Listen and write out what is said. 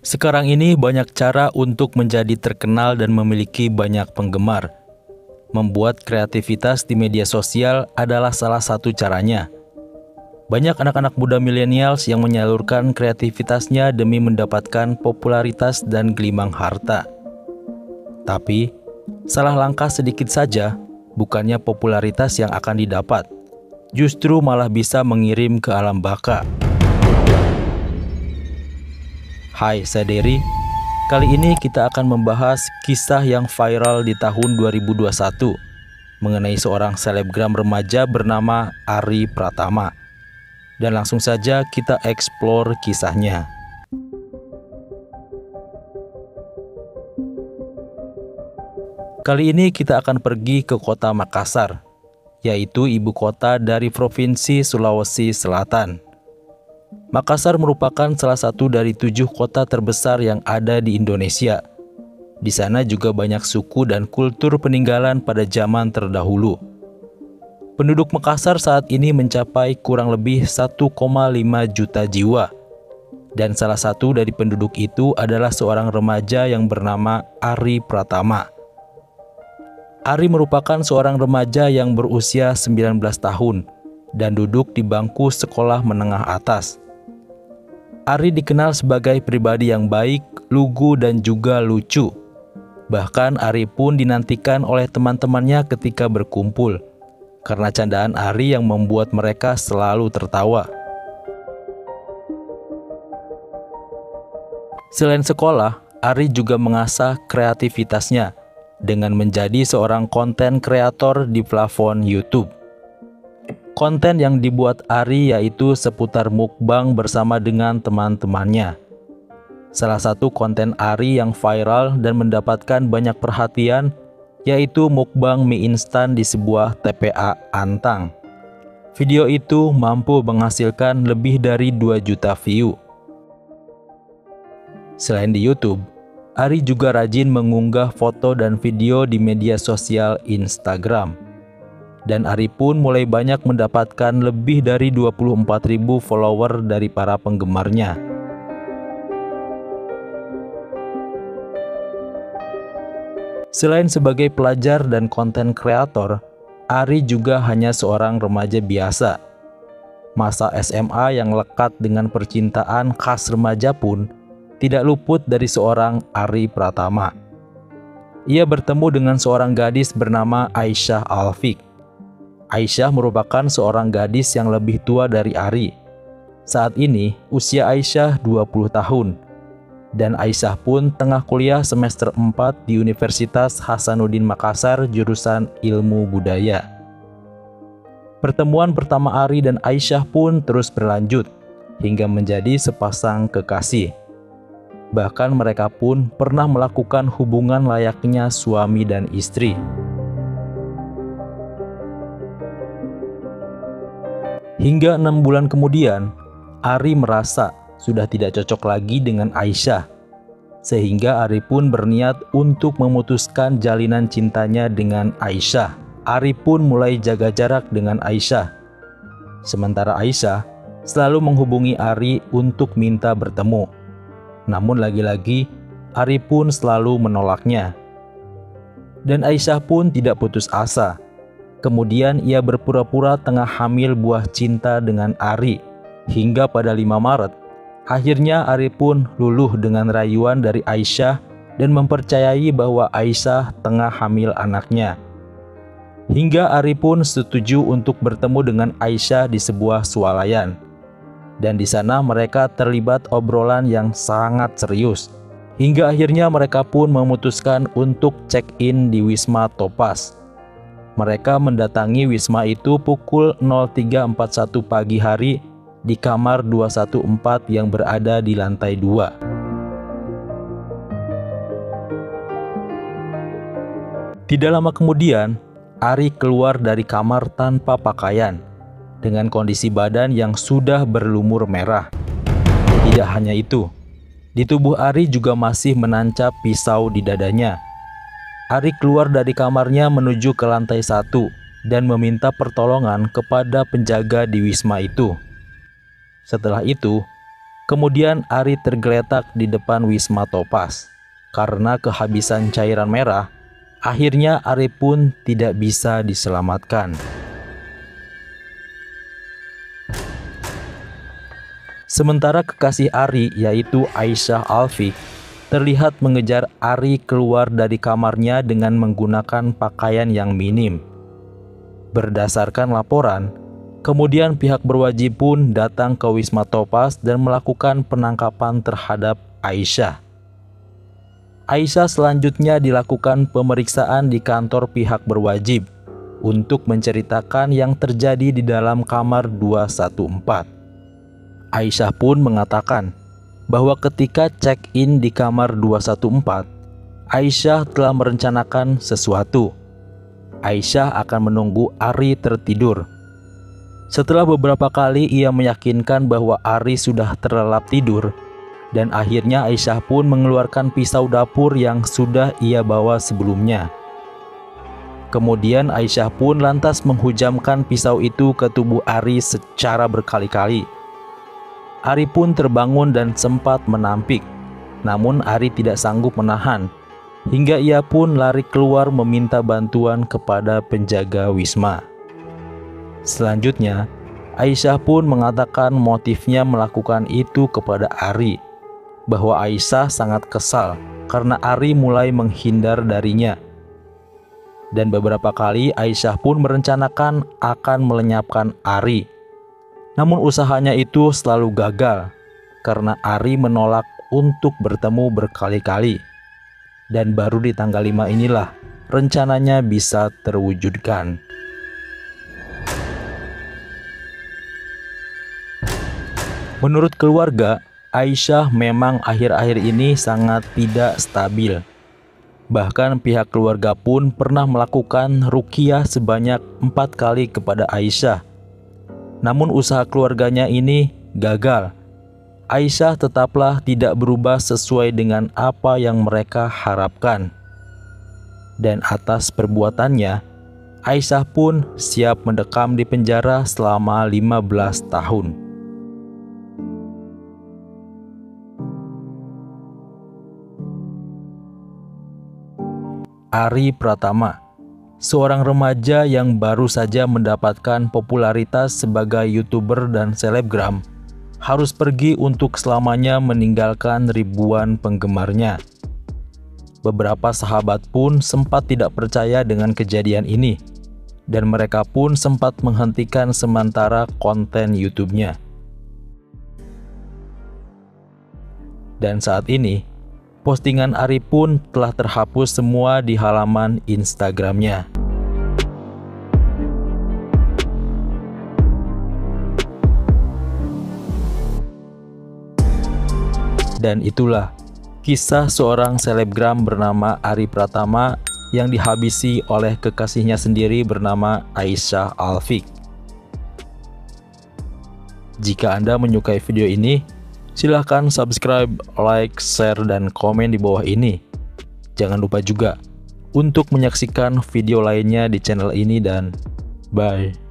Sekarang ini banyak cara untuk menjadi terkenal dan memiliki banyak penggemar. Membuat kreativitas di media sosial adalah salah satu caranya. Banyak anak-anak muda milenials yang menyalurkan kreativitasnya demi mendapatkan popularitas dan gelimang harta. Tapi, salah langkah sedikit saja, bukannya popularitas yang akan didapat, justru malah bisa mengirim ke alam baka. Hai, saya Dery. Kali ini kita akan membahas kisah yang viral di tahun 2021 mengenai seorang selebgram remaja bernama Arie Pratama. Dan langsung saja kita eksplor kisahnya. Kali ini kita akan pergi ke kota Makassar, yaitu ibu kota dari Provinsi Sulawesi Selatan. Makassar merupakan salah satu dari 7 kota terbesar yang ada di Indonesia. Di sana juga banyak suku dan kultur peninggalan pada zaman terdahulu. Penduduk Makassar saat ini mencapai kurang lebih 1,5 juta jiwa. Dan salah satu dari penduduk itu adalah seorang remaja yang bernama Arie Pratama. Arie merupakan seorang remaja yang berusia 19 tahun dan duduk di bangku sekolah menengah atas. Arie dikenal sebagai pribadi yang baik, lugu, dan juga lucu. Bahkan Arie pun dinantikan oleh teman-temannya ketika berkumpul, karena candaan Arie yang membuat mereka selalu tertawa. Selain sekolah, Arie juga mengasah kreativitasnya dengan menjadi seorang konten kreator di platform YouTube. Konten yang dibuat Arie yaitu seputar mukbang bersama dengan teman-temannya. Salah satu konten Arie yang viral dan mendapatkan banyak perhatian yaitu mukbang mie instan di sebuah TPA Antang. Video itu mampu menghasilkan lebih dari 2 juta view. Selain di YouTube, Arie juga rajin mengunggah foto dan video di media sosial Instagram. Dan Arie pun mulai banyak mendapatkan lebih dari 24.000 follower dari para penggemarnya. Selain sebagai pelajar dan konten kreator, Arie juga hanya seorang remaja biasa. Masa SMA yang lekat dengan percintaan khas remaja pun tidak luput dari seorang Arie Pratama. Ia bertemu dengan seorang gadis bernama Aisyah Alfiq. Aisyah merupakan seorang gadis yang lebih tua dari Arie. Saat ini usia Aisyah 20 tahun. Dan Aisyah pun tengah kuliah semester 4 di Universitas Hasanuddin Makassar jurusan Ilmu Budaya. Pertemuan pertama Arie dan Aisyah pun terus berlanjut hingga menjadi sepasang kekasih. Bahkan mereka pun pernah melakukan hubungan layaknya suami dan istri. Hingga 6 bulan kemudian, Arie merasa sudah tidak cocok lagi dengan Aisyah. Sehingga Arie pun berniat untuk memutuskan jalinan cintanya dengan Aisyah. Arie pun mulai jaga jarak dengan Aisyah. Sementara Aisyah selalu menghubungi Arie untuk minta bertemu. Namun lagi-lagi, Arie pun selalu menolaknya. Dan Aisyah pun tidak putus asa. Kemudian ia berpura-pura tengah hamil buah cinta dengan Arie. Hingga pada 5 Maret, akhirnya Arie pun luluh dengan rayuan dari Aisyah dan mempercayai bahwa Aisyah tengah hamil anaknya. Hingga Arie pun setuju untuk bertemu dengan Aisyah di sebuah swalayan. Dan di sana mereka terlibat obrolan yang sangat serius. Hingga akhirnya mereka pun memutuskan untuk check-in di Wisma Topaz. Mereka mendatangi wisma itu pukul 03.41 pagi hari di kamar 214 yang berada di lantai 2. Tidak lama kemudian, Arie keluar dari kamar tanpa pakaian dengan kondisi badan yang sudah berlumur merah. Tidak hanya itu, di tubuh Arie juga masih menancap pisau di dadanya. Arie keluar dari kamarnya menuju ke lantai 1 dan meminta pertolongan kepada penjaga di wisma itu. Setelah itu, Kemudian Ari tergeletak di depan Wisma Topaz. Karena kehabisan cairan merah, akhirnya Ari pun tidak bisa diselamatkan. Sementara kekasih Ari, yaitu Aisyah Alfiq, terlihat mengejar Ari keluar dari kamarnya dengan menggunakan pakaian yang minim. Berdasarkan laporan, kemudian pihak berwajib pun datang ke Wisma Topaz dan melakukan penangkapan terhadap Aisyah. Aisyah selanjutnya dilakukan pemeriksaan di kantor pihak berwajib untuk menceritakan yang terjadi di dalam kamar 214. Aisyah pun mengatakan bahwa ketika check-in di kamar 214, Aisyah telah merencanakan sesuatu. Aisyah akan menunggu Ari tertidur. Setelah beberapa kali ia meyakinkan bahwa Ari sudah terlelap tidur, dan akhirnya Aisyah pun mengeluarkan pisau dapur yang sudah ia bawa sebelumnya. Kemudian Aisyah pun lantas menghujamkan pisau itu ke tubuh Ari secara berkali-kali. Ari pun terbangun dan sempat menampik, namun Ari tidak sanggup menahan, hingga ia pun lari keluar meminta bantuan kepada penjaga wisma. Selanjutnya, Aisyah pun mengatakan motifnya melakukan itu kepada Ari, bahwa Aisyah sangat kesal karena Ari mulai menghindar darinya. Dan beberapa kali Aisyah pun merencanakan akan melenyapkan Ari. Namun usahanya itu selalu gagal karena Ari menolak untuk bertemu berkali-kali. Dan baru di tanggal 5 inilah rencananya bisa terwujudkan. Menurut keluarga, Aisyah memang akhir-akhir ini sangat tidak stabil. Bahkan pihak keluarga pun pernah melakukan ruqyah sebanyak 4 kali kepada Aisyah. Namun usaha keluarganya ini gagal. Aisyah tetaplah tidak berubah sesuai dengan apa yang mereka harapkan. Dan atas perbuatannya, Aisyah pun siap mendekam di penjara selama 15 tahun. Ari Pratama, seorang remaja yang baru saja mendapatkan popularitas sebagai YouTuber dan selebgram, harus pergi untuk selamanya meninggalkan ribuan penggemarnya. Beberapa sahabat pun sempat tidak percaya dengan kejadian ini, dan mereka pun sempat menghentikan sementara konten YouTube-nya. Dan saat ini, postingan Ari pun telah terhapus semua di halaman Instagram-nya. Dan itulah kisah seorang selebgram bernama Ari Pratama yang dihabisi oleh kekasihnya sendiri bernama Aisyah Alfiq. Jika Anda menyukai video ini, silahkan subscribe, like, share, dan komen di bawah ini. Jangan lupa juga untuk menyaksikan video lainnya di channel ini dan bye.